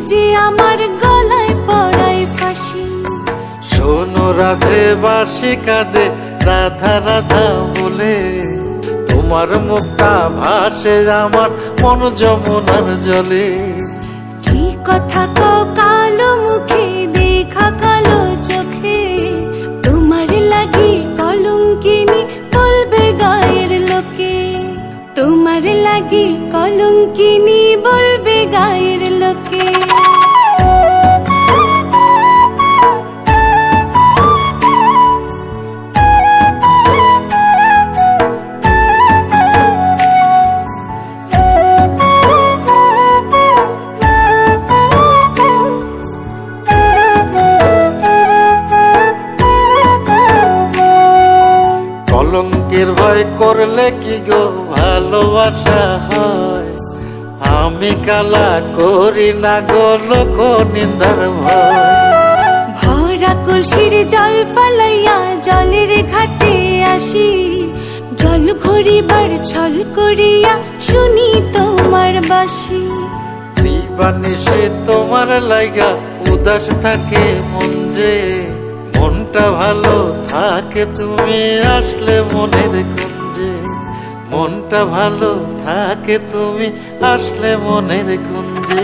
যে আমার গলায় পড়ায় ফাঁসি। শোনো রাধে বাঁশি কাঁদে রাধা রাধা বলে, তোমার মুখটা ভাসে আমার মন যমুনার জলে। কি কথা কও কালো মুখে দেখা কালো চোখে, তোমার লাগি কলঙ্কিনী বলবে গায়ের লোকে। তোমার লাগি কলঙ্কিনী বলবে গায়ের লোকে। কলঙ্কের ভয় করলে কি গো ভালোবাসা হয়? আমি কালা করি না গো লোক নিন্দার ভয়। ভরা কলসির জল ফালাইয়া জলের ঘাটে আসি, জল ভরিবার ছল করিয়া শুনি তোমার বাঁশি। দিবানিশে তোমার লাইগা উদাস থাকে মন যে, মনটা ভালো থাকে তুমি আসলে মনের কুঞ্জে। মনটা ভালো থাকে তুমি আসলে মনের কুঞ্জে।